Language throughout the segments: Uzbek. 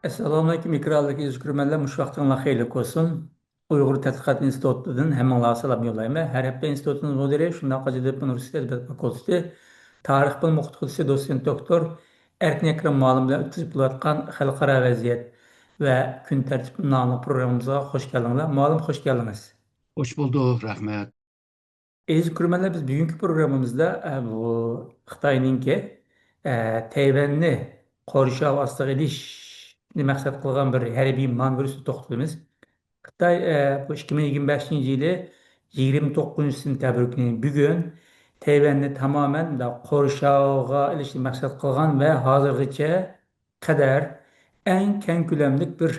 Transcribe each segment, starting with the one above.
Assalomu alaykum ekrandagi izləyicilər, mush vaqtinizlar xeyirlik olsun. Uyğur Tədqiqat İnstitutu'dan həmənlara salam yollayman. Hər həftə institutunun müdiri, şundaq Hacıbek Universitet Ədəbiyyat Fakültesi, tarix bilim o'qituvchisi, doçent doktor Erkin Ekrem müəllim bilan o'tkazib kelayotgan xalqaro vaziyat və kun tərtibi nomli proqramımıza xoş gəldinglər. Müəllim xoş gəldiniz. Hoş bulduk, rahmet. Aziz görürmenler biz bugünkü programımızda bu Xitayninki Tayvan'ni qorshav ostiga ilishni maqsad qilgan bir harbiy manevr to'xtalamiz. Xitoy bu 2025 yili 29 sentabr kuni bugun Tayvanni tamoman qorshavga ilishni maqsad qilgan va hozirgacha qadar eng keng ko'lamli bir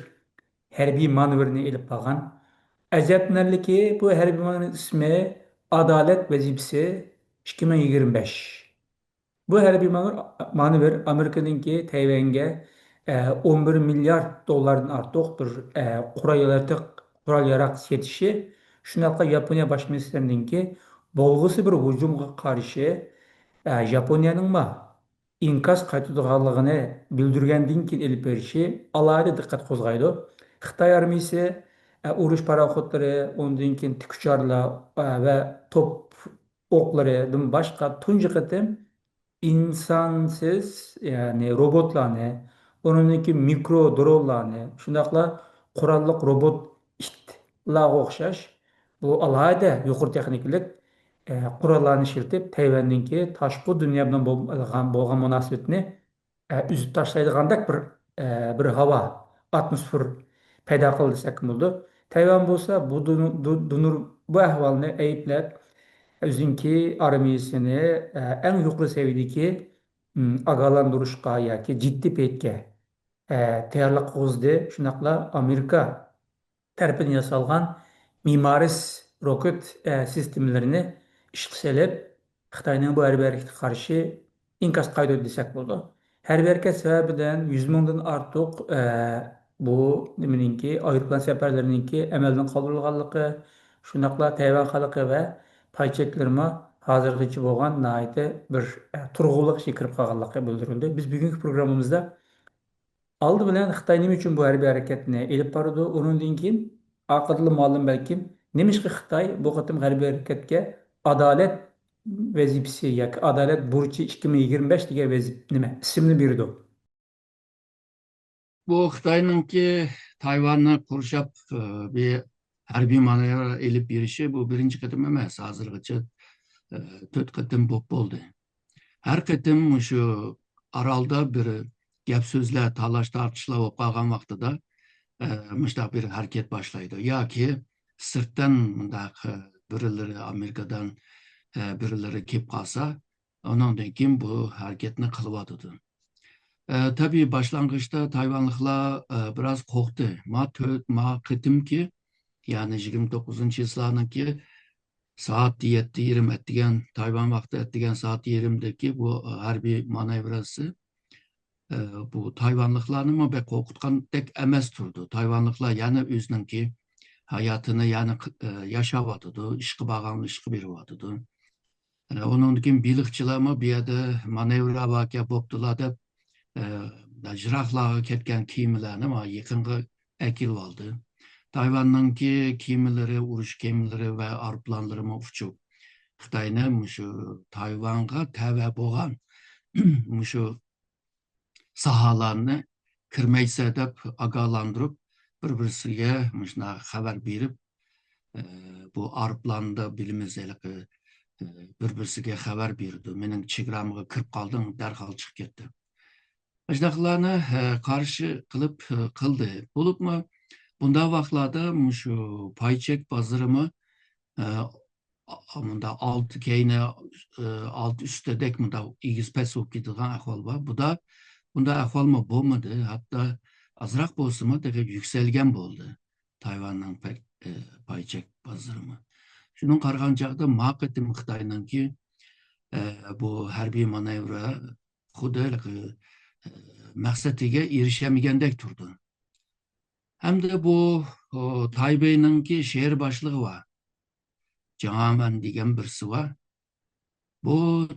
harbiy manevrni ilib qolgan. Ajablanarliki bu harbiy manevrning ismi Adalet Vazifesi 2025. Bu harbiy manevr Amerika'nınki Tayvan'ga 11 milyar dolardan artıq bir kural yarak yetişi. Şunakla Japonya baş ministerininki bolğusu bir hücumga karşı Japonya'nın inkaz qaytadığanlığını bildirgəndən keyin elib verişi alayda diqqət qozğaydı. Xitay armiyası uruş paraxodları, ondan keyin tik uçarlar və top oklarından başqa tuncu qıtım insansız yani robotlarını, onunki mikro dronlarını, şundaqla quralliq robot itlarga o'xshash bu alayda yuqori texnikalik qurollarni ishlatib Tayvanninki tashqi dunyo bilan bo'lgan munosabatni uzib tashlaydigandek bir havo atmosfer paydo qildi desak bo'ldi. Tayvan bo'lsa bu ahvolni ayblab o'ziniki armiyasini eng yuqori seviyadagi ogohlantirishga yoki jiddiy paytga tayyorlik qildi. Shunaqla Amerika tərəfindən yasalğan mimaris roket sistemlərini işqə salıb Xitayning bu hərbi hərəkətə qarşı inkaz qaytardı desək bo'ladi. Hərbi hərəkət səbəbindən 100 mingdən artıq bu deminki aeroplan səfərlərininki əməldən qaldırılğanlığı, şunaqla Tayvan xalqı və payçəklərmə hazırlıqçı bo'lgan nəhayət bir turğunluq kirib qalğanlığı bildirildi. Biz bugünkü proqramımızda aldı bilen Xitay nima uchun bu harbiy harakatni elib bordi? Undan keyin aqidli ma'lum balkim nima ishga Xitoy bu qatim harbiy harakatga adolat vazifasi yoki adolat burchi 2025 degan nima ismini berdi. Bu Xitay'ınki Tayvan'ı kurşap bir harbiy manevra elip birişi bu birinci kıtım emas. Hazırgıça 4 kıtım oldu. Her kıtım şu aralda bir gap sözler, talaş tartışlar olub qalğan vaxtıda müştaq bir hareket başlaydı. Ya ki sırttan birileri Amerika'dan birileri kep qalsa, ondan keyin bu hareketini qılıvadıdı. Tabii başlangıçta Tayvanlıklar biraz korktu. Ma kıtım ki yani 29. yıllarınki saat 7:20 ettigen Tayvan vakti ettigen saat 20'deki bu harbi manevrası bu Tayvanlıklarını mı be korkutkan tek emes turdu. Tayvanlıklar yani özününki hayatını yani yaşavadıdı, işki bağanlı işki biri vadıdı. Onun için bilikçiler mı bir yerde manevra vakya boptular da jiraflarga ketken kiyimlerini ama yakınғы ekil aldı. Tayvan'ınki kiyimleri, uruş kiyimleri ve aeroplanları mı uçup Xitay'ın şu Tayvan'a təvə boğan şu sahalarını kırmaysa edip agalandırıp bir-birisiga haber berip bu aeroplanda bilimizlik bir-birisiga haber berdi. Mening chegramga kirib qoldim, darhol chiqib ketdi. Ajdaqlarni qarshi qilib qildi. Bo'libmi bunda vaqtlarda şu paychek bozorimi bunda alt keyni alt üstedek bunda igiz pes bo'lib ketadigan ahvol bor. Bunda ahvol bo'lmadi. Hatta azroq bo'lsa-mu yukselgan bo'ldi. Tayvanning paychek bozorimi. Şunun qarag'an chog'da maqatim Xitoyningki bu harbiy manevra xuddi maqsadiga erishemegandek turdi. Hamda bu Taybeyninki şehir başlığı var. Cang'an degan birisi var. Bu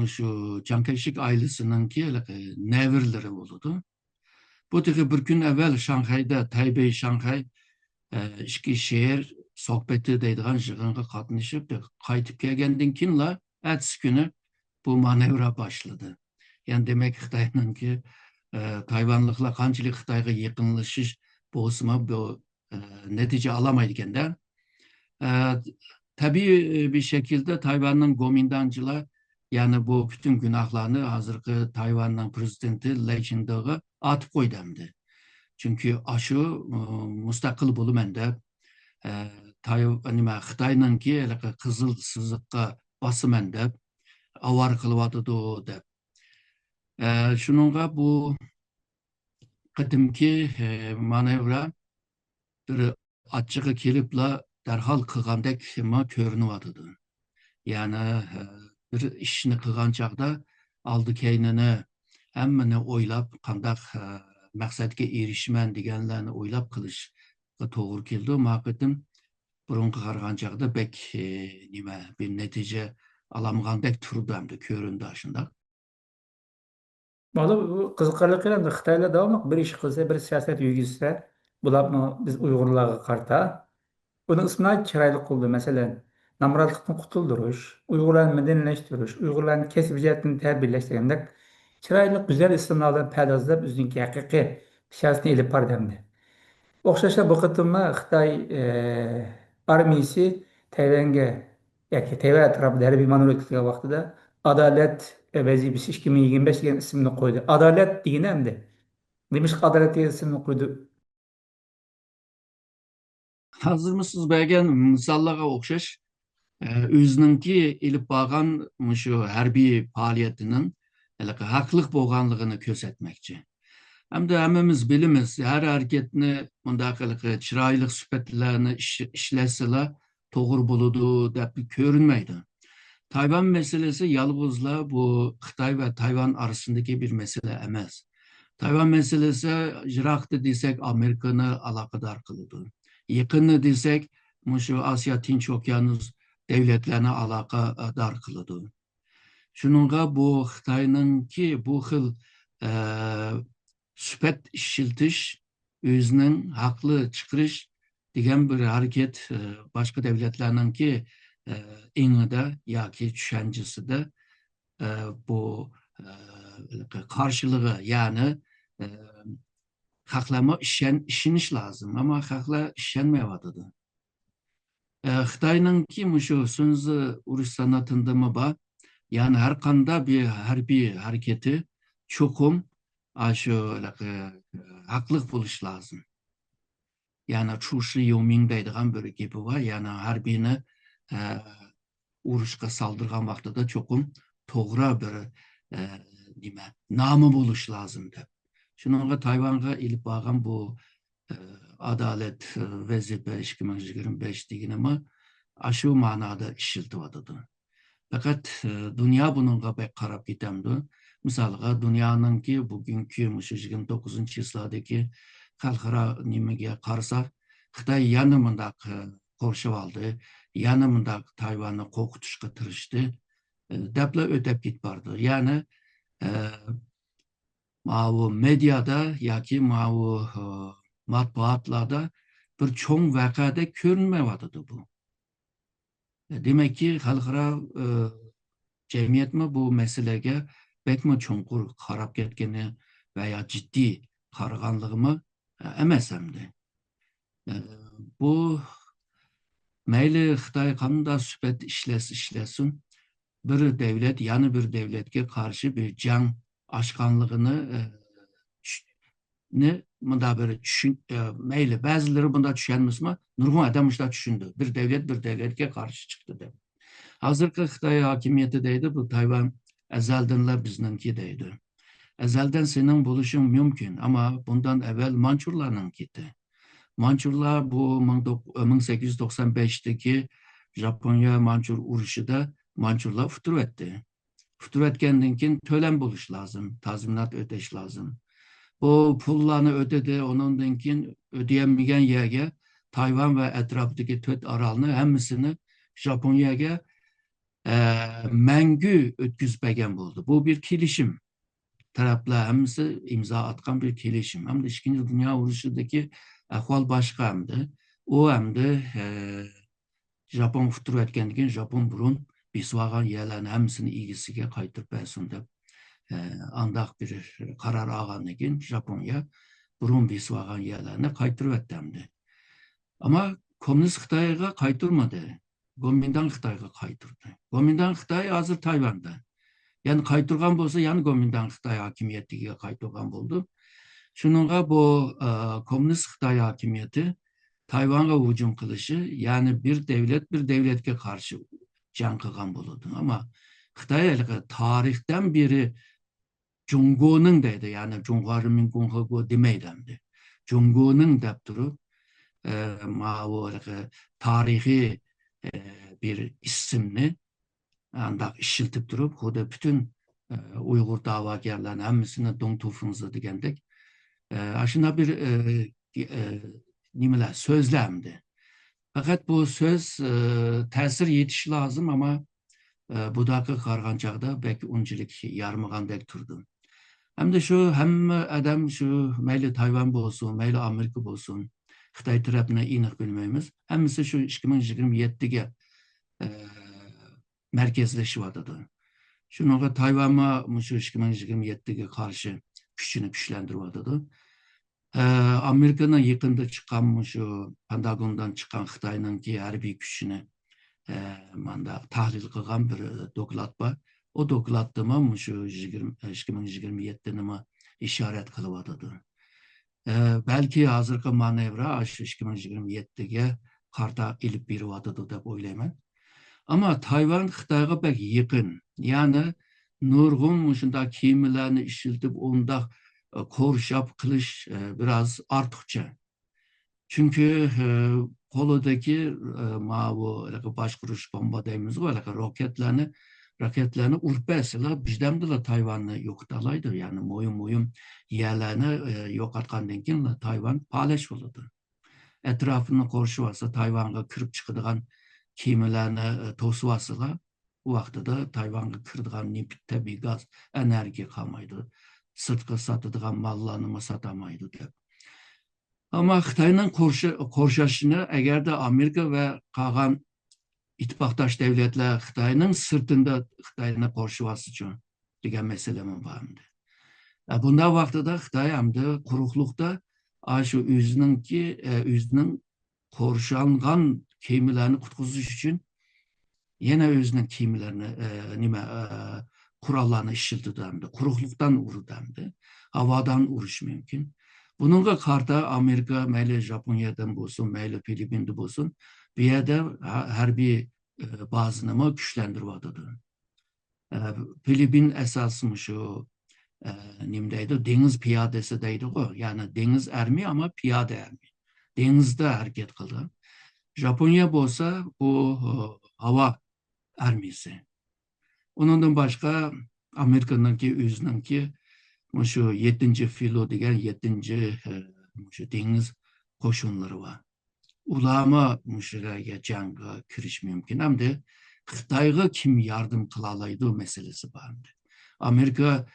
şu Chiang Kai-shek ailesininki nevirleri oldu. Bu Bu tiki bir gün evvel Şanghay'da, Taipei, Şanghay iki şehir sohbeti deydiğen jığınğa katmışıp da kaytıp gelgendin kinla ertesi günü bu manevra başladı. Yani demek Xitay'ın ki Tayvanlıkla kançılık Xitay'a yakınlaşış boğusuma bu netice alamaydı kendinden. E, tabii bir şekilde Tayvan'ın gomindancılar yani bu bütün günahlarını hazırki Tayvan'ın prezidenti Lei Ching-te'ye atıp koydu hem de. Çünkü aşı müstakil bulup hem de Xitay'nınki kızıl sızıkka basım hem de avar kılıvadıdı dep. Şununla bu qadimki manevra bir açığı kelipla derhal kılgandek ma körünüvadıdı. Yani bir işini kılgan çağda aldı keynini hemmini oylap kandak maksatga erişmen degenlerini oylap kılış doğru keldi. Maqatim burunqı qarğan çağda bek nime bir netice alamgandek turdu hem de köründü aşında. Valla bu kızıkarlık yani Xitayla devamlı bir iş kılsa, bir siyaset yürütse, bular mı biz Uygurlarga karta. Bunun ismini çıraylık kıldı. Mesela namrazlıktan kurtulduruş, Uygurlarını medenileştiriş, Uygurlarını kesip cihetini terbiyeleş degandek çıraylık güzel isimlerden paylaşıp bizimki hakiki siyasetini elip var demdi. Okşaşa bu kıtımda Xitay armiyası Tayvan'a yoki Tayvan tarafida harbiy manevr o'tkazgan vaqtida adalet vazifasi 2025 degan ismini qo'ydi. Adalet degan hamda. Demiş adalet degan ismini qo'ydi. Hazır mısınız belgen misallara okşaş özününki ilip bağan şu harbiy faaliyetinin haklık bolganlığını közetmekçi. Hem de hemmemiz bilimiz her hareketini mundaqılık çıraylık süpetlerini işlesile doğru buludu dep görünmeydi. Tayvan meselesi yalnızla bu Xitay ve Tayvan arasındaki bir mesele emez. Tayvan meselesi Irak'ta desek Amerika'nı alakadar kılıdı. Yakını desek şu Asya Tinç Okyanus devletlerine alakadar kılıdı. Şununla bu Xitay'ın ki bu xil e, süpet işiltiş özünün haklı çıkırış degen bir hareket başka devletlerinin ki eninde ya ki düşüncesi de e, bu karşılığı yani e, haklama işiniş lazım ama hakla işenmeyevadıdı. Xitay'ın ki şu sözü uruş sanatında mı ba yani her kanda bir harbi hareketi çokum aşı haklık buluş lazım. Yani çuşu yomin deydiğen bir gibi var. Yani harbini e, uruşka saldırgan vakti da çokum toğra bir namı buluş lazım da. Şununla Tayvan'a ilip bağın bu e, adalet vazife 2025 digini ama aşı manada işiltivadıdı. Fakat dünya bununla pek karab gitemdi. Misalga dünyanın ki bugünkü 29. yısladaki halkara nimege karsa Xitay yanımında korşup aldı. Yanımında Tayvan'ı korkutuşka tırıştı. Deple ötep git bardı. Yani e, mavu medyada yaki mavu matbuatlarda bir çoğun vakada görünmevadıdı bu. Demek ki halkara cemiyet mi bu meselege pek mi çonkur karab ketgeni veya ciddi karganlığımı emesemdi. Bu meyli Xitay kanında süpet işlesin bir devlet yani bir devletke karşı bir can aşkanlığını ne bunda bir düşün meyli bazıları bunda düşünmüş mü? Nurgun adam işte düşündü. Bir devlet bir devletke karşı çıktı de. Hazırki Xitay hakimiyeti deydi bu Tayvan ezeldenle bizninki deydi. Ezelden senin buluşun mümkün ama bundan evvel Mançurlarla gitti. Mançurlar bu 1895'teki Japonya Mançur uruşu da Mançurlar futur etti. Futur etkenliğin tölen buluş lazım, tazminat ödeş lazım. Bu pullarını ödedi, onun dinkin ödeyemeyen yerge Tayvan ve etraftaki töt aralını hemisini Japonya'ya mengü ötküzbegen buldu. Bu bir kilişim. taraflar hemisi imza atkan bir kelişim. Hem de İkinci Dünya Uruşu'daki ahval başka hem de. O hem de Japon futur etkenliğin Japon burun bisvagan yerlerini hemsini ilgisiga qaytırıp bersin dep andaq bir karar algandan Japonya burun bisvagan yerlerini qaytırıp ettemdi. Ama Komünist Xitayga qaytırmadı. Gomindan Xitayga qaytırdı. Gomindan Xitay hazır Tayvan'da. Yani qaytırgan bolsa, yani Gomindan Xitay hakimiyetiga qaytırgan boldu. Şununla bu Komünist Xitay hakimiyeti Tayvan'a hücum kılışı, yani bir devlet bir devletke karşı can kılgan buludu. Ama Xitay tarihten biri Cungo'nun dedi, yani Cunhua人民共和国 demeydemdi. Cungo'nun dep durup tarihi bir isimni andaq işiltip durup, o da bütün Uygur davagerlerin hemmisine Dong Tufunzu degendek aşında bir nimeler sözlemdi. Fakat bu söz tesir yetiş lazım ama bu dakika kargancakda belki unçilik yarmagandek turdu. Hem de şu hem adam şu meyli Tayvan bolsun, meyli Amerika bolsun, Xitay tarafına iniq bilmeyimiz. Hemisi şu 2027'ge merkezleşivadıdı. Şununla Tayvan'a şu 2027'ge karşı güçünü güçlendirvadıdı. Amerika'nın yakında çıkan şu Pentagon'dan çıkan Xitay'nın ki harbiy güçünü tahlil kılgan bir doklat var. O doklattıma şu 2027'de işaret kılıvadıdı. Belki hazırki manevra şu 2027'ge karta ilip biri vadıdı dep oylayman. Ama Tayvan Xitayga pek yakın. Yani nurgun şunda kimilerini işiltip onda korşap kılış biraz arttıkça. Çünkü kolodaki mavu başkuruş bomba deyimiz var, roketlerini urpesila bizdemdila Tayvan'ı yok dalaydı. Yani moyum yerlerini yok atkandan keyin Tayvan paleş oldu. Etrafını korşuvasa Tayvan'a kırıp çıkıdığan kimilerini tosuvasıla bu vakti da Tayvan'a kırdıgan nipit tabi gaz enerji kalmaydı. Sırtkı satıdığan mallarını satamaydı dep. Ama Xitay'ın korşaşını eğer de Amerika ve kalan ittifaktaş devletler Xitay'ın sırtında Xitay'ına korşuvası için degen meselemin vardı. Bunda vakti da Xitay hem de kuruklukta şu üzünün korşangan kemilerini kutkuzuş için yine özünün kemilerini kurallarını işiltidemdi. Kurukluktan urudemdi. Havadan uruş mümkün. Bununla karta Amerika, meyli Japonya'dan bolsun, meyli Filipin'de bolsun, bir yerde harbiy bazınımı güçlendirvadıdı. Filipin esasmış o nimdeydi, deniz piyadesi deydi o. Yani deniz ermi ama piyade ermi. Denizde hareket kıldı. Japonya bolsa bu hava ermisi. Ondan başka Amerika'nınki, özününki şu 7. filo degen 7. şu deniz koşunları var. Ulama müşrege canga kiriş mümkün. Hem de Xitayga kim yardım kılalaydı meselesi vardı. Amerika,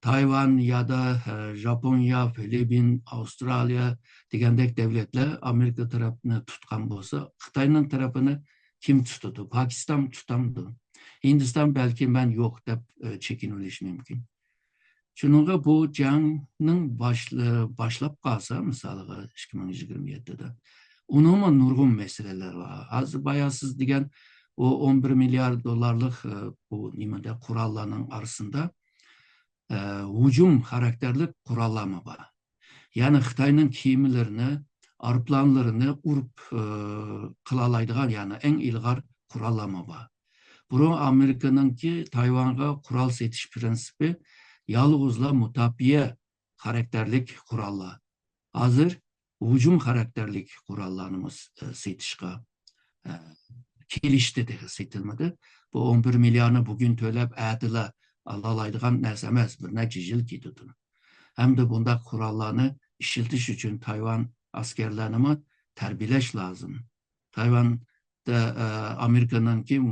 Tayvan ya da Japonya, Filipin, Avustralya degendek devletler Amerika tarafını tutkan bolsa, Xitay'nın tarafını kim tutudu? Pakistan tutamdı. Hindistan belki ben yok dep çekiniliş mümkün. Şununla bu canın başlap kalsa, mesela 2027'de, onun nurgun meseleler var. Az bayasız degen o 11 milyar dolarlık bu nimede kurallarının arasında hücum karakterli kurallama var. Yani Xitay'ın kimilerini, arplanlarını urup kılalaydıgan, yani en ilgar kurallama var. Bunu Amerika'nın ki Tayvan'a kural setiş prensibi yalğızla mutabiye karakterlik kurallar. Hazır hücum karakterlik kurallarımız setişke kelişti de setilmedi. Bu 11 milyarını bugün tölep adila alalaydıgan nerse emas, bir neçe yıl gidiyordu. Hem de bunda kurallarını işiltiş için Tayvan askerlerini terbileş lazım. Tayvan Amerika'nın ki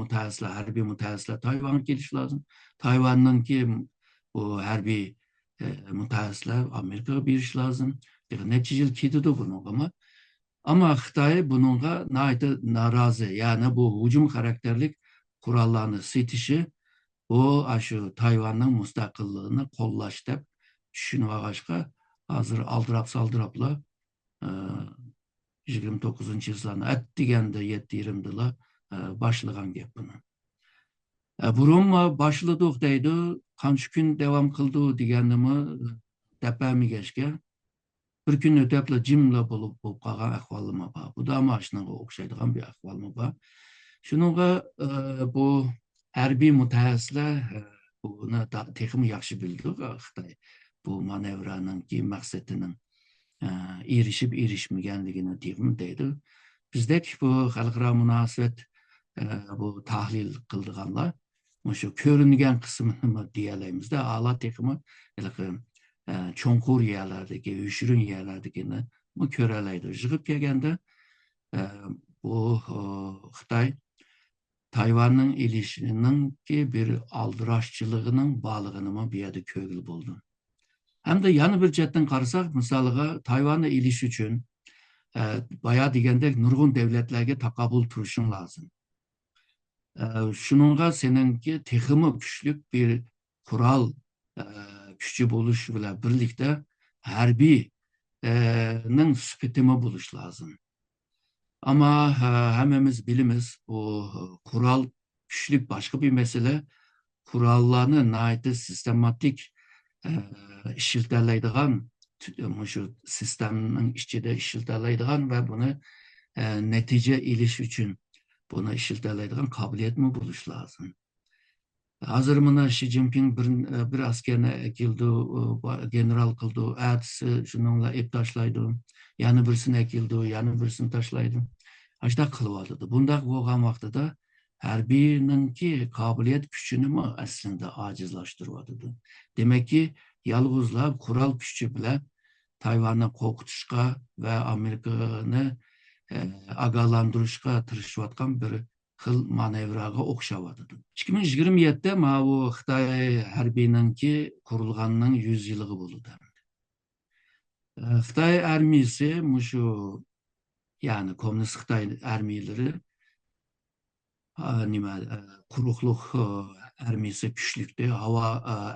harbi mütehassısla Tayvan'a geliş lazım. Tayvan'ın ki bu harbi mutaxassislar Amerikaga berish lazım. Bir neçe yıl ketidi bunun ama Xitoy bununla narazı. Yani bu hücum karakterlik kurallarını sitishi bu şu Tayvan'ın müstakillığını qo'llash deb tushunib olg'achqa hozir aldirab-saldirabla 29-yillarni at deganda 7-20'dala başlagan gap buni. Burun başladık deydi, qancha kun devam qildi deganimi tepamigashga bir kun o'tapla jimla bo'lib qolgan ahvolim bor. Bu da ama shunaqa o'xshaydigan bir ahvolim bor. Shunga bu harbiy mutaxassislar buni texmi yaxshi bildi Xitoy bu manevraningki maqsadining erishib erishmaganligini texmi deydi. Bizdek bu xalqaro munosabat bu tahlil qildiganlar shu ko'ringan qismini deyalaymiz-da, a'lo texmi cho'nqur yerlardagi, yoshirin yerlardagini bu ko'ralaydi. Yig'ib kelganda bu Xitoy Tayvanning ilishininki bir aldirashchiligining borlig'ini bu yerda ko'rgil bo'ldi. Hamda yana bir jihatdan qarasak, misoliga Tayvanni ilish uchun boya degandek nurg'un davlatlarga taqobil turishing lozim. Shuningga seninki texmi kuchli bir qurol kuchi bo'lish bilan birlikda harbiyning sifatimi bo'lish lozim. Ama hammamiz bilimiz bu kural kuchlik başka bir mesele. Kurallarni nayda sistematik işiltalaydigan şu sistemin içinde işiltalaydigan ve bunu netice iliş için bunu işiltalaydigan kabiliyet mi buluş lazım. Hazır mına Xi Jinping bir askerine ekildi, general kıldı, ertesi şununla ip taşlaydı. Yani birisini ekildi, yani birisini taşlaydı. Aşda kılıvalıdı. Bunda bo'lgan vaqtida harbiyninki kabiliyet gücünü mü aslında acizlaştırvadıdı. Demek ki yalğızlar kural gücü bile Tayvan'ı korkutuşka ve Amerika'nı agalandırışka tırışıvatkan bir xil manevraga o'xshavadı. 2027'de bu Xitoy harbiyninki qurilganining 100 yılı bo'ldi. Xitoy armiyasi mushu yani Komünist Xitoy armiyaları quruqluq armiyasi kuchlikdi, havo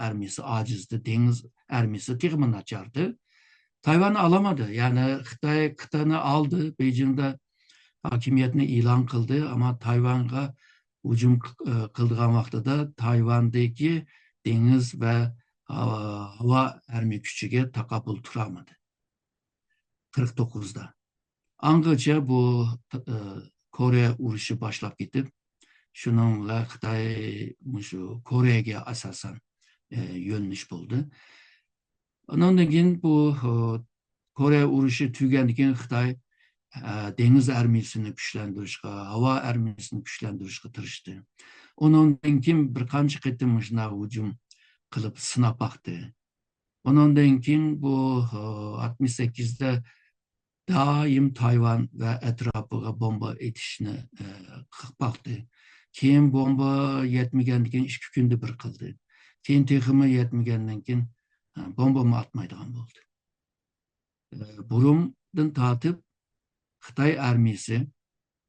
armiyasi ajizdi, dengiz armiyasi texmi nachardi. Tayvan'ı alamadı. Yani Xitoy qit'ani aldı, Beijing'de hakimiyetini ilan kıldı ama Tayvan'a hücum kıldığı vaqtida Tayvan'daki deniz ve hava armiya kuchiga taqobil turamadı. 49'da. Angacha bu Kore urushi boshlab ketib, shuningla Xitoy shu Koreyaga asosan yo'nalish bo'ldi. Ondan keyin bu Kore urushi tugagandan keyin Xitoy deniz armiyasini güçlendirishga, hava armiyasini güçlendirishga tirishdi. Ondan keyin bir qancha qatim shuna hujum qilib sinab baqdi. Ondan keyin bu 68'de daim Tayvan ve etrafıga bomba etishni qilib baqdi. Keyin bomba yetmagandan keyin 2 kunda bir qildi. Keyin texmi yetmagandan keyin bomba atmaydigan bo'ldi. Burundan tatib Xitoy armiyasi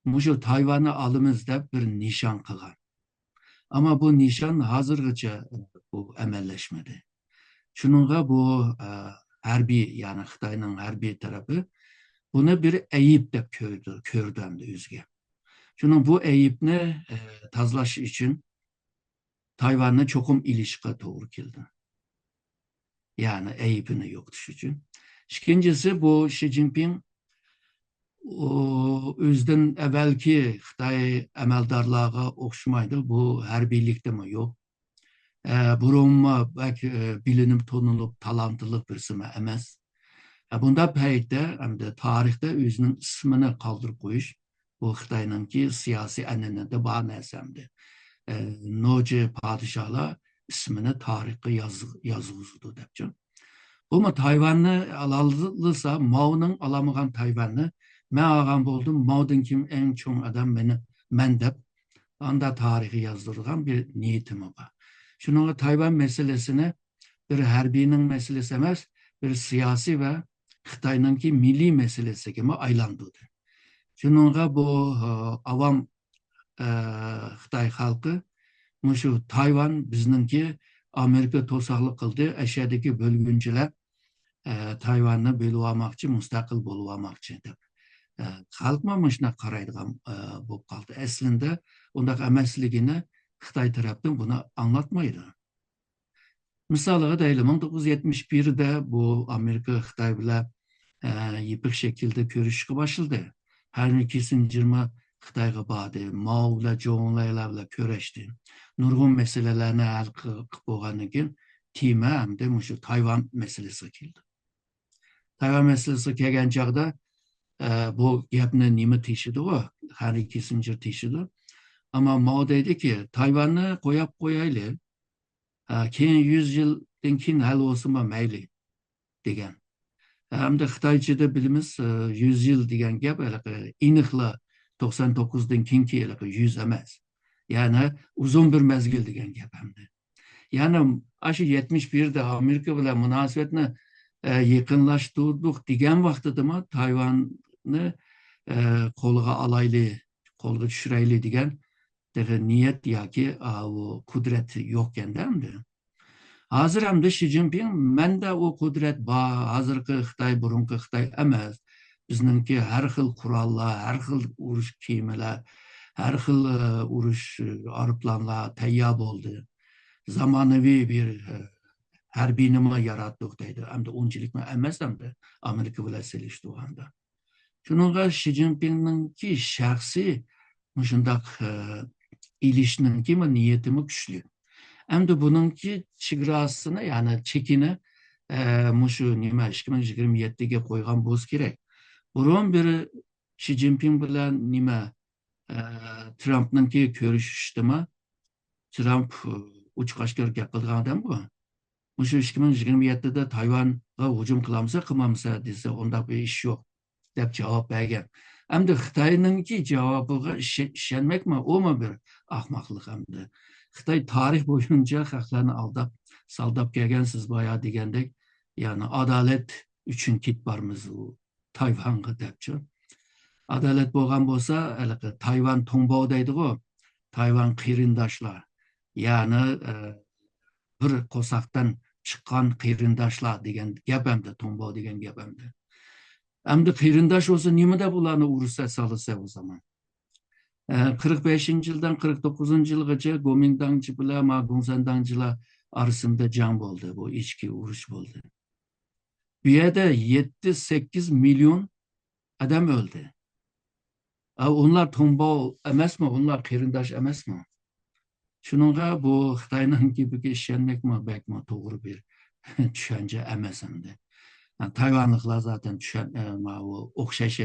mushu Tayvan'ı alımız deb bir nişan qilgan. Ama bu nişan hozirgacha bu amallaşmadi. Shuningga bu harbiy, yani Xitoyning harbiy tarafi buni bir ayib deb ko'rdi hamda o'ziga. Shuning bu ayibni tozalash uchun Tayvanni cho'qim ilishga to'g'ri keldi. Yani ayibini yo'qotish uchun. İkincisi bu Xi Jinping o'zidan evvelki Xitoy amaldarlarga o'xshamaydi. Bu harbiylikdami yo'q. Burunma belki bilinib tonulup talantlı birisi emas. Bunda paytda hamda tarixda o'zining ismini qoldirib qo'yish bu Xitoyninki siyosiy an'anada bor narsamdi. Noji podsholar ismini tarixga yozg'izdi debchi. Ama Tayvan'ı alalırsa Mao'nun alamagan Tayvan'ı men olgan bo'ldim. Mao'dan kim eng cho'ng adam men deb anda tarihi yazdırgan bir niyetim var. Şununla Tayvan meselesini bir harbiyning meselesi emas, bir siyasi ve Xitoyningki milliy meselesiga aylantirdi. Shuningga bu avam Xitoy xalqi shu Tayvan bizningki Amerika to'saqlik qildi, ashadagi bo'lgunchilar Tayvanni bo'lib olmoqchi, mustaqil bo'lib olmoqchi deb. Xalq mana shunaqa qaraydigan bo'lib qoldi. Aslida undaq emasligini Xitoy tarafdan buni anglatmaydi. Misoliga deylik, 1971'de bu Amerika Xitoy bilan yipiq shaklda ko'rishishga boshladi. Henry Kissinger Xitoyga bordi, Mao bilan Zhonglaylar bilan ko'rishdi. Nurg'un masalalarni hal qilib bo'lgandan keyin tema hamda shu Tayvan masalasiga keldi. Tayvan masalasiga kelgan chog'da bu gapni nima teshidi u? Henry Kissinger teshidi. Ammo Mao deydiki, Tayvanni qo'yib qo'yaylik. Keyin 100 yildan keyin hal bo'lsin mayli degan. Hamda Xitoychada bilimiz 100 yil degan gap aniqla 99'dan keyingi 100 emas. Yani uzun bir mezgil degan gap hamda. Yani aşı 71'de Amerika bilan munosabatni yaqinlashtirdik degan vaqtida Tayvanni qo'lga olaylik, qo'lga tushiraylik degan niyat yoki qudrat yo'q ekanda hamda. Hozir hamda Xi Jinping menda u qudrat bor, hozirgi Xitoy burungi Xitoy emas. Bizningki har xil qurollar, har xil urush kemalar, har xil urush aeroplanlar tayyor bo'ldi. Zamonaviy bir harbiy nima yaratdik deydi. Hamda unchilikmi emas hamda Amerika bilan selishtirganda. Shuningga Xi Jinpingninki shaxsiy shundaq ilishninki niyatimi kuchli. Hamda buningki chegarasini, ya'ni chekini shu nima 2027'ga qo'ygan bo'lsa kerak. Burun biri Xi Jinping bilan nima Trumpninki ko'rishishdimi? Trump uch qo'shqor gap qilgan odam bu. Shu 2027'da Tayvanga hujum qilamsa, qilmamsa desa, unda bir ish yo'q deb javob bergan. Hamda Xitoyninki javobiga ishonmakmi, o'mi bir ahmoqlik hamda. Xitoy tarix bo'yicha xalqlarni aldab, saldab kelgan, siz boya degandek, ya'ni adolat uchun ketbarmiz u Tayvanga debchi. Adolat bo'lgan bo'lsa, Tayvan Tongbo deydi-ku, Tayvan qarindoshlar. Ya'ni bir qo'saqdan chiqqan qarindoshlar degan gap hamda, Tongbo degan gap hamda. Hamda qarindosh bo'lsa, nimada bularni urushga solsa o zaman? 45-yildan 49-yilgacha Kuomintangchi bilan Gongsanangchilar arasında jang bo'ldi, bu ichki urush bo'ldi. Bu yerda 7-8 milyon adam o'ldi. Onlar Tongbo emasmi, onlar qarindosh emasmi? Shuningga bu Xitoyning gibiga ishonmakmi, bakmi to'g'ri bir tushuncha emas hamda. Tayvanliklar zaten o'xshash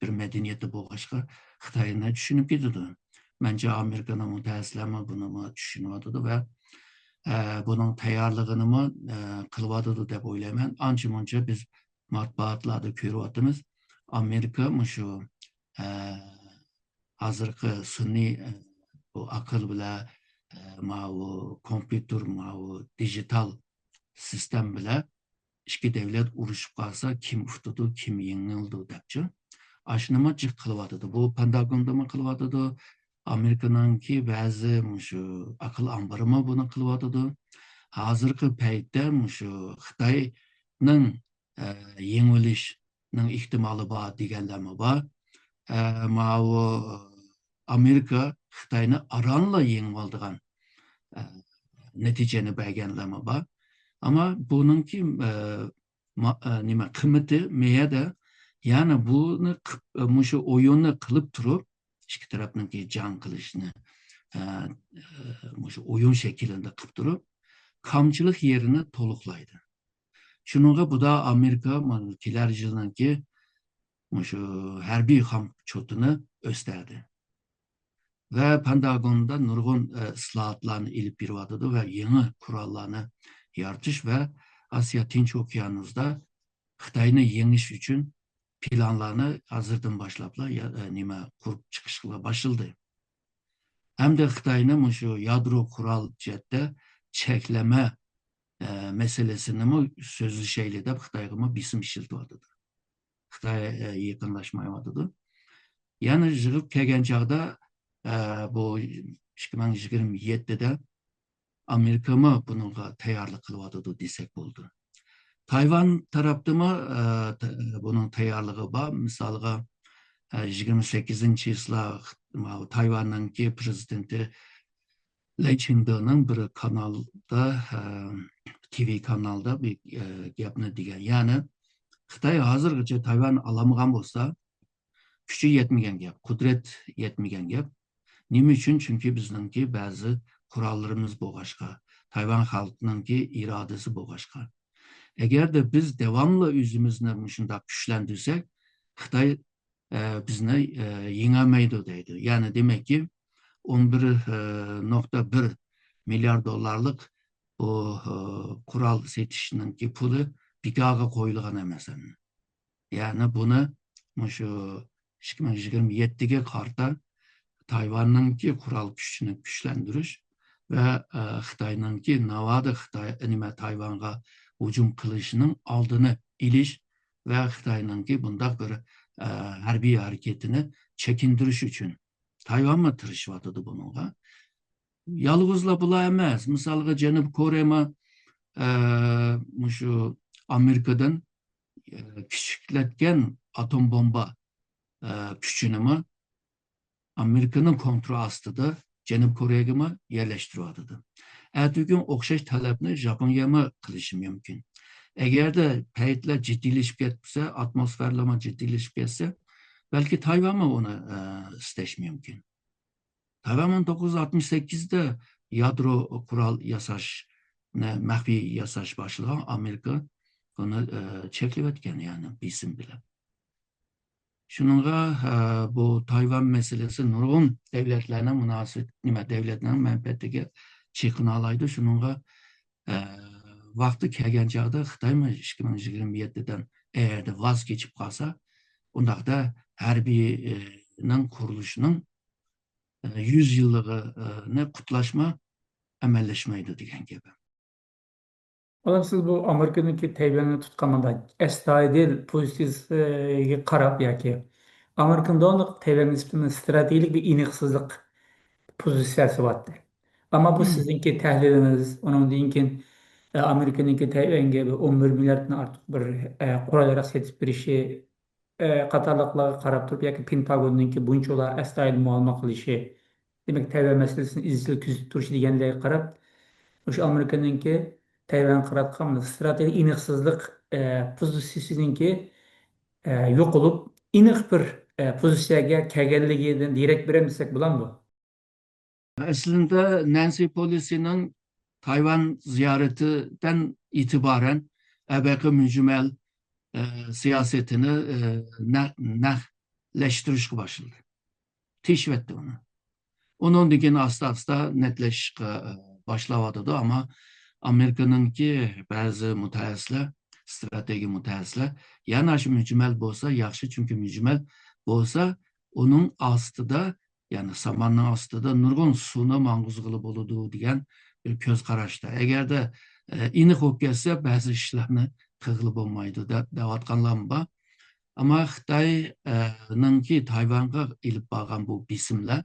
bir medeniyeti bo'lg'ashqa Xitoyni tushunib ketadi. Menimcha Amerikaning mutaxassislari buni tushunadi va buning tayyorligini qilyotidi deb o'ylayman. Ancha-muncha biz matbuotlarda ko'ryapmiz. Amerika shu hozirgi sun'iy bu aql bilan kompyuter, dijital sistem bilan ikki davlat urushib qolsa, kim ustudi, kim yengildi debchi. Ashnima jiq qilyotidi. Bu Pentagonda qilyotidi. Amerikaningki ba'zi shu aql ambarimi buni qilyotidi. Hozirgi paytda shu Xitoyning yengilishning ehtimoli bor deganlarmi bor. Amerika Xitoyni aranla yengib oldigan natijani berganlarmi bor. Ama bununki nima qiymati meyada, yani bunu shu o'yinni qilib turib, ikki tarafninki jang qilishni shu o'yin shaklida qilib turib, kamchilik yerini to'liqlaydi. Shuningga bu da Amerika kelar yilninki shu harbiy hamchotini o'stirdi. Va Pentagonda nurg'un islohotlarni ilib beryotdi va yangi qurollarni yaratish va Asiya Tinch okeanida Xitoyni yengish uchun planlarni hozirdan boshlablar nima qurib chiqishga boshladi. Hamda Xitoyni shu yadro qurol jihatda cheklama meselesini mi sözlü şeyle de Xitayga mı bisim işiltiyordu. Xitay'a yakınlaşmayadı. Yani jığıp kelgen çağda bu 2027'de Amerika mı bununla tayarlık kılıvadı desek oldu. Tayvan tarafta mı bunun tayarlığı var. Misalga 28. yısla Tayvan'ın ki prezidenti Lei Ching-de'nin bir kanalda TV kanalda bir gapni degan. Yani Xitoy hozirgacha Tayvan alamag'an bo'lsa, kuchi yetmagan gap, qudrat yetmagan gap. Nima uchun? Chunki bizningki ba'zi qurollarimiz bo'lg'ashqa, Tayvan xalqininki irodasi bo'lg'ashqa. Agarda biz davomli o'zimizni shunday kuchlantirsak, Xitoy bizni yengolmaydi deydi. Ya'ni demakki 11,1 milyar dolarlık bu kural setişinki pulu bikaga koyulgan emas. Yani bunu şu 2027'ge karta Tayvan'ınki kural güçünü güçlendiriş ve Xitay'ınki navadı Tayvan'a hücum kılışının aldığını iliş ve Xitay'ınki bunda bir harbi hareketini çekindiriş için Tayvan mı tırışvadıdı bununla? Yalğızla bula emas. Misalga Janub Korema şu Amerika'dan küçükletken atom bomba güçünü mü Amerika'nın kontrol astıda Janub Kore'ye mi yerleştiriyordu. Ertesi okşaş talepni Japonya mı kılışı mümkün. Eğer de peyitler ciddileşip gitse, atmosferlama ciddileşip gitse, belki Tayvan mı onu isteş mümkün. Tayvan 1968'de yadro kural yasaş, mahfi yasaş başlayan Amerika onu çeklip etken yani bilsin bile. Şununla bu Tayvan meselesi nurgun devletlerine münasebet, devletlerine menfaatdeki çıkını alaydı. Şununla vakti kelgen çağda Xitay mı 2027'den eğer de vazgeçip kalsa, onda da harbinin kuruluşunun 100 yıllığını kutlaşma emelleşmeydi degan gibi. Olam siz bu Amerika'nınki Tayvan'ı tutkamada estadil pozisyonga qarab yoki Amerika'nın da Tayvan nisbatan stratejik bir iniqsizlik pozitsiyasi vardı. Ama bu sizinki tahliliniz, onun dinkin Amerika'nınki Tayvan'ga bir 11 milyarddan artık bir qurol setip bir işi qatarlıqlarga qarab turib yoki Pentagon'unki buncholar estadil muammo qilishi, demak Tayvan masalasini izchil kuzatib turishi deganlarga qarab o'sha Amerika'nınki Tayvan qaratgan stratejik iniqsizlik pozitsiyasininki yo'qolib iniq bir pozitsiyaga kelganligidan derak beramiz desak bo'ladimi bu? Aslında Nancy Pelosi'nin Tayvan ziyaretinden itibaren ebeki mücmel siyasetini nehleştiriş başladı. Teşvetti onu. Onun digin hasta netleşik başlavadı ama Amerika'nınki bazı mütehassisler, strateji mütehassisler yanaşı mücmel bolsa yaxşı çünkü mücmel bolsa onun astıda yani samanın astıda nurgun suna manguzgılı boludu degan bir köz qarashda. Eğer de iniq olib kelsa bazı işlerini qığılıp olmaydı da devatkanlar var. Ama Xitay'nınki Tayvan'a ilip bağlan bu bisimler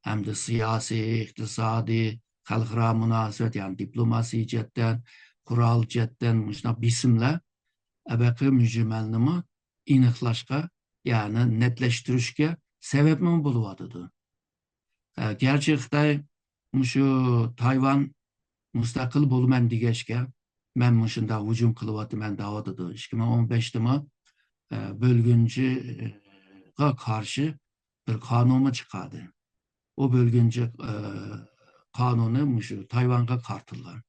hem de siyasi, iktisadi, xalqaro münasebet yani diplomasi cihetten, kural cihetten şuna bisimler ebeki mücmelnimi iniqlaşqa yani netleştirişke sebep mi buluvadıdı. Gerçi Xitay şu Tayvan müstakil bolumen digeçke men muşunda hücum kılıvatı men davadıdı. 2015'te mi bölgüncüye karşı bir kanunu çıkardı. O bölgünce kanunu şu Tayvan'a kartıldı.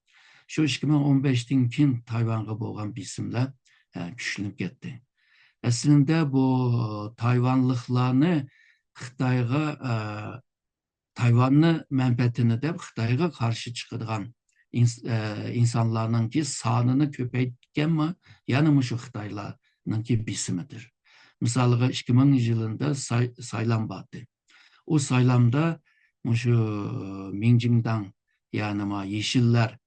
Şu 2015'ten kin Tayvan'a boğan bisimler güçlənib getdi. Aslında bu Tayvanlıqlarını Xitayğa Tayvanlı mənfəətini de Xitayğa karşı çıkıdığan insanların ki sanını köpeytken mi yani şu Xitayların ki bisimidir. Misalga 2000 yılında saylam vardı. O saylamda şu Minjingdan yani Yeşiller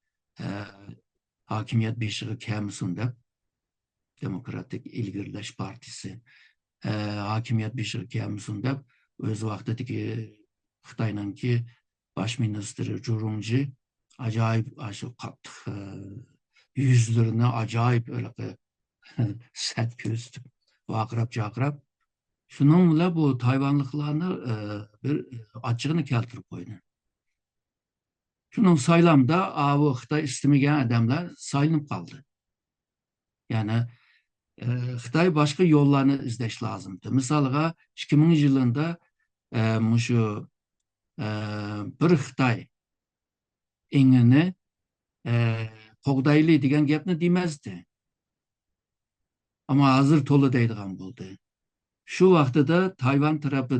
hakimiyet beşiği kämisin dep Demokratik İlgirleş Partisi hakimiyet beşiği kämisin dep öz wagtydaki Xitaynyňky baş ministri Zhu acayip aşı kattık yüzlerine acayip öyle sert gözlü vakrap çakrap. Şununla bu Tayvanlıklarını bir açığını keltirip koydu. Şunun saylamda avu Xitay istemigen adamlar saylanıp kaldı. Yani Xitay başka yollarını izleş lazımdı. Misalga 2000 yılında şu bir Xitay eňini Kogdaylı degan gapni demezdi. Ama hazır tolu deydigan boldu. Şu wagtyda Tayvan tarapy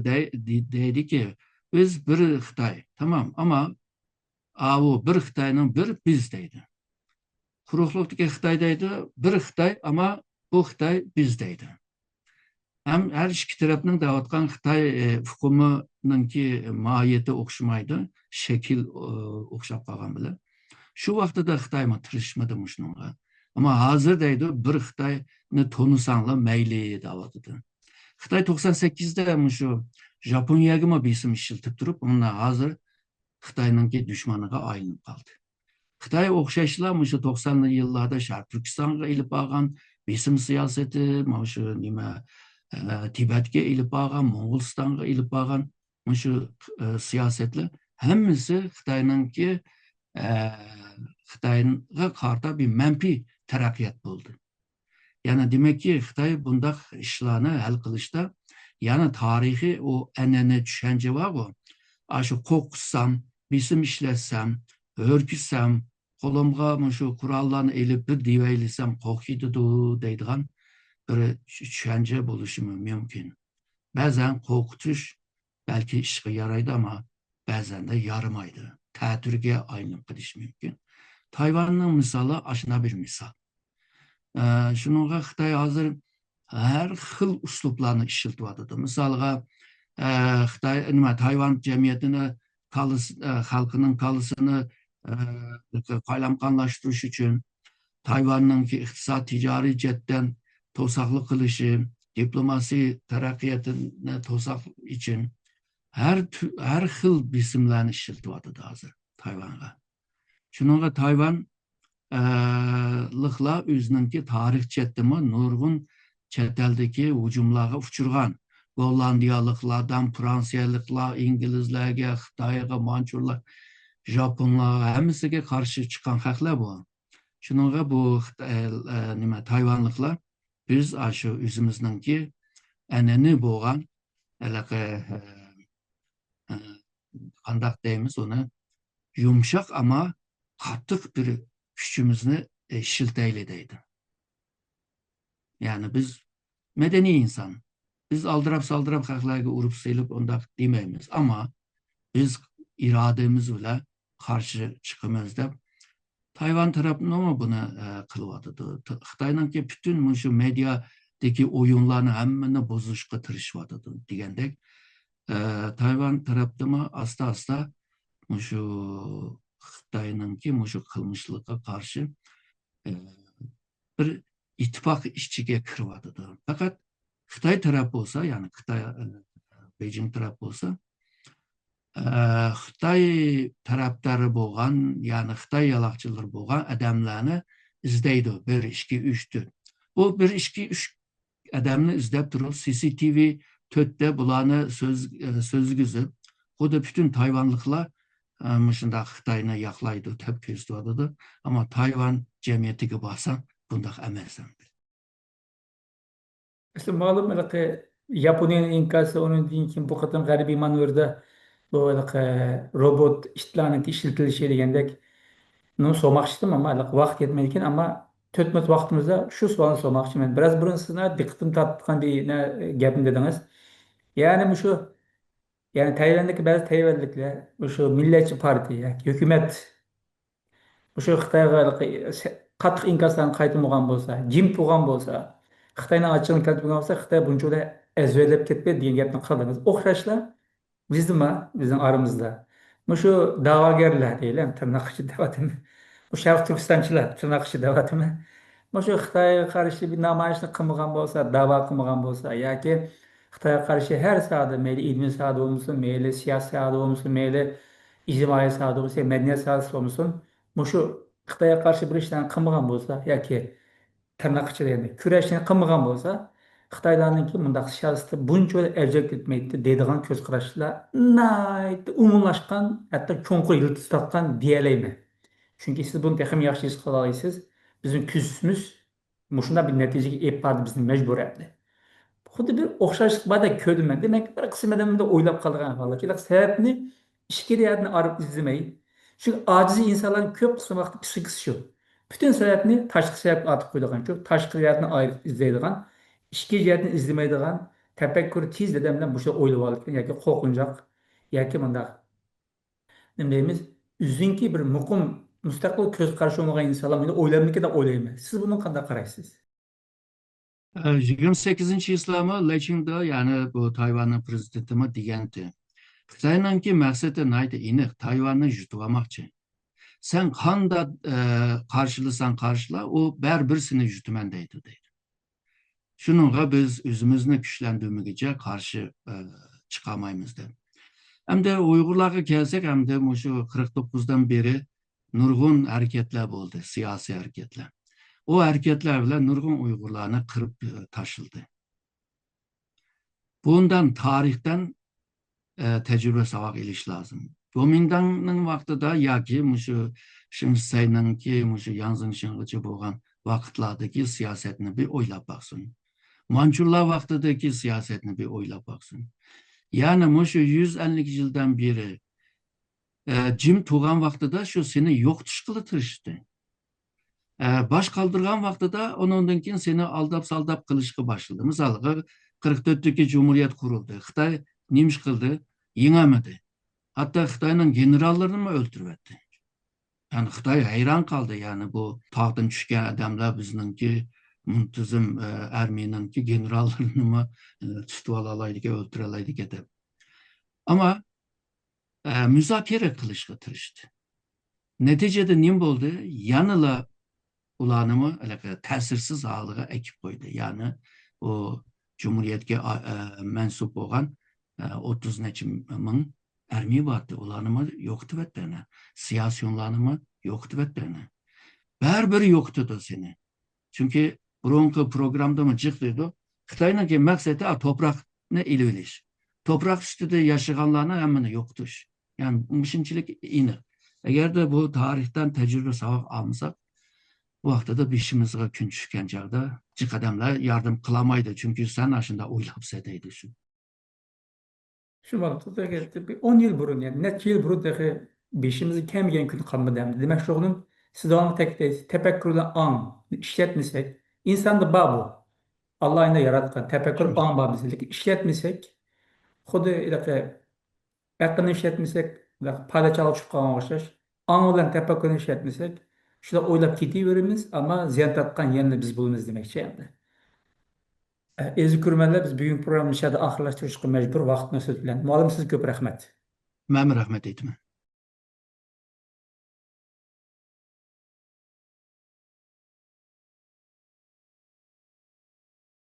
deydi ki biz bir Xitay, tamam ama awu bir Xitaynyň bir biz deydi. Kuruklukdaki Xitay deydi, bir Xitay ama bu Xitay biz deydi. Hem her iki tarapyň dawatgan Xitay hukumynynki mahiyeti okşamaydı, şekil okşap kalgan bilen. Şu wagtyda Xitayma tırışmady muşnunga. Ama hazır deydi bir Xitayny tonusaňla meýli dawatydy. Xitay 98'de şu Japonya'ya mı bir isim işiltip durup onunla hazır Xitay'nınki düşmanıga ayrılıp kaldı. Xitay okşaşla şu 90'lı yıllarda Şark Türkistan'a ilip ağan bir isim siyaseti, şu nime Tibet'e ilip ağan, Moğolistan'a ilip ağan şu siyasetler hemmisi Xitay'nınki Xitay'a karta bir menfi terakkiyat buldu. Yani demek ki Xitay bundaq işlerini hal kılışta yani tarihi o enene düşünce var o. Aşı kokusam, bisim işletsem, örküsem, kolumga şu kurallarını elip bir diveylisem kokuydu deydigan bir düşünce buluşu mümkün. Bazen kokutuş belki işe yaraydı ama bazen de yarımaydı. Tətürge aynı kılış mümkün. Tayvan'ın misalı aşına bir misal. Şununla Xitay hazır her xil usluplarını işiltiwatydy. Misalga Xitay Tayvan cemiyetini halkının kalısyny gaýlamkanlaşdyryş üçin Tayvan'ınki iktisat ticari jetden tosaklı kılışı, diplomasi terakkiyatine tosak için her xil bisimlerini işiltiwatydy hazır Tayvan'a. Şununla Tayvan lıkla özününki tarih çetdimi nurgun çeteldeki hücumlara uçurgan. Gollandiyalıklardan Fransiyalıklar, İngilizlerge, Xitayga, Mançurlar, Japonlar hemisiga karşı çıkan haklar bu. Şununla bu Tayvanlıklar biz aşı özümüzdeki eneni boğan kandak deyimiz onu yumuşak ama kattık bir güçümüzü şilteyleydi. Yani biz medeni insan. Biz aldırap saldırap haklarga urup sayılıp onda demeyimiz. Ama biz irademizle karşı çıkımız da Tayvan tarafından ama bunu kılvadıdı. Xitay'nınki bütün şu medyadaki oyunlarını hemmeni bozuşka tırışvadıdı digendek. Tayvan tarafından asta şu Xitay'nınki şu kılmışlığa karşı bir ittifak işçiге kırvadıdı. Fakat Xitay tarafı olsa yani Xitay Beijing tarafı olsa Xitay taraftarı boğan yani Xitay yalakçıları boğan adamlarını izleydi. Bir, iki, üçtü. Bu bir, iki, üç adamını izlep durup CCTV tötte bulanı sözgüzü. O da bütün Tayvanlıklar şunda Xitay'ına yaklaydı, tepki istiyordu. Ama Tayvan cemiyeti gibi basan bundaq emersen. İşte malum Japonya'nın inkası onun için bu kadar garibi maneverde bu robot işlerini işletilişi degендek bunu sormakçıydım ama vakt yetmedikken ama tötmet vaktimizde şu soğanı sormakçıyım. Ben biraz burun sizine dikkatim tattıkan bir gapim dediniz. Yani bu şu yani Tayvan'daki bazı Tayvanlıklar bu şu Milliyetçi Parti, yani hükümet bu şu Xitayga qattiq inkasdan qaytılmagan bolsa, jim turgan bolsa, Xitayning achchig'ini keltirmagan bolsa, Xitoy buncha ezberlab ketmaydi degan gapni qildingiz. O'xshashlar bizning aramizda. Shu da'vogarlar deylik, tirnoq ichida deyapman. Bu Şərq Türkistançılar tırnak içi devatimi. Şu Xitayga karşı bir namayişni kılmagan bolsa, dava kılmagan bolsa yoki Xitayga karşı her sahada meyli ilmi sahada olmuşsun, meyli siyasi sahada olmuşsun, meyli ictimai sahada olmuşsun, medeniyet sahada olmuşsun. Şu Xitayga karşı bir işlerini kılmagan bolsa yoki tırnak içi degende küreşini kılmagan bolsa Xitaylarninki mundaq siyaseti buncha erjek etmeydi deydigan ko'z qarashlar umumlashgan, hatto cho'nqur yildiz tortgan diyeleymi. Çünkü siz bunu texim yaxshi his qila olasiz. Bizim küsümüz muşunda bir neticeye ep bardı bizni mecbur etti. Xuddi bir o'xshashlik borda ko'rdim men. Demak, bir qism odamda o'ylab qolgan holatki, sababni ishkiliyatni arib izlamay. Çünkü acizi insanların ko'p qismi vaqti psixikasi shu. Bütün sababni tashqi sababga atib qo'yadigan, shu tashqi jihatni ayirib izlaydigan, ichki jihatni izlamaydigan, tafakkuri tez odamlar bu şey o'ylab olgan yoki qo'rqinchoq yoki bundaq nima deymiz? Üzünki bir muqim mustaqil ko'z qarashi bo'lmagan insonlar buni o'ylamlikda o'ylayman. Siz buni qanday qaraysiz? 28 İslamı Leçing'de yani bu Tayvan'ın prezidentimi degendi. Xitayninki maqsadi naydi iniq Tayvan'ı yutmamoqchi. Sen qanda qarşılasan qarşıla, o bərabər seni yutman deydi. Şununla biz özümüzni güçləndirməkcə qarşı çıxamayımız da. Hem de Uygurlarga kelsek, hem de şu 49'dan beri nurgun hareketler oldu, siyasi hareketler. O hareketler bile nurgun Uygurlarını kırıp taşıldı. Bundan tarihten tecrübe savak iliş lazım. Gomindan'ın vakti da ya ki şu Şinsay'nın ki şu yansın şıngıcı boğan vakitlardaki siyasetini bir oylap baksın. Mançurlar vaktideki siyasetini bir oylap baksın. Yani şu 150 yıldan beri Jim Tuğan vaktida şu seni yok tışkılı tırıştı. Baş kaldırgan vaktida onundan keyin seni aldap saldap kılışkı başladı. Mesela 44'teki Cumhuriyet kuruldu. Xitay nemiş kıldı? Yenemedi. Hatta Xitay'ın generallarını mı öldürüverdi? Yani Xitay hayran kaldı yani bu tahtın düşken adamlar bizimki muntazım Ermeni'ninki generallarını mı tutup alalaydık, öldürelaydık edip. Ama müzakere kılışkı tırıştı. Neticede nim oldu? Yanıla ulanımı tesirsiz halığa ekip koydu. Yani o Cumhuriyetke mensup olan 30 neçimin ermi vardı. Ulanımı yoktu vetlerine. Siyasi ulanımı yoktu vetlerine. Berberi yoktu da seni. Çünkü bronko programda mı çıktıydı? Xitay'ın ki maksatı toprak ne ilviliş. Toprak üstünde yaşayanlarına hemen yoktur. Yani mışınçılık ini. Eğer de bu tarihten tecrübe savak almışsak, bu vakti da bir işimizde gün düşken çağda cık adamlar yardım kılamaydı. Çünkü sen aşında oylap sedeydi şu. Şu vaqtda geldi bir 10 yıl burun yani neçə yıl burun dahi beşimizi kemigen gün kalmadı hem. Demek şoğunun siz devamlı tek tefekkürle an işletmesek insan da bu. Allah'ın da yaratkan tefekkür Şu. an babizlik işletmesek xudu ilaqe aklını işletmesek payda çalıp çıkıp kalgan oxşaş. An olan tefekkürünü işletmesek şurada oylap ketiverimiz ama ziyan tatkan yerine biz bulunuz demekçi yani. Ezi kürmenler biz bugün programı nişada ahırlaştırışqa mecbur vaqtını söz bilen. Muallim siz köp rahmet. Mənim rəhmət etmə.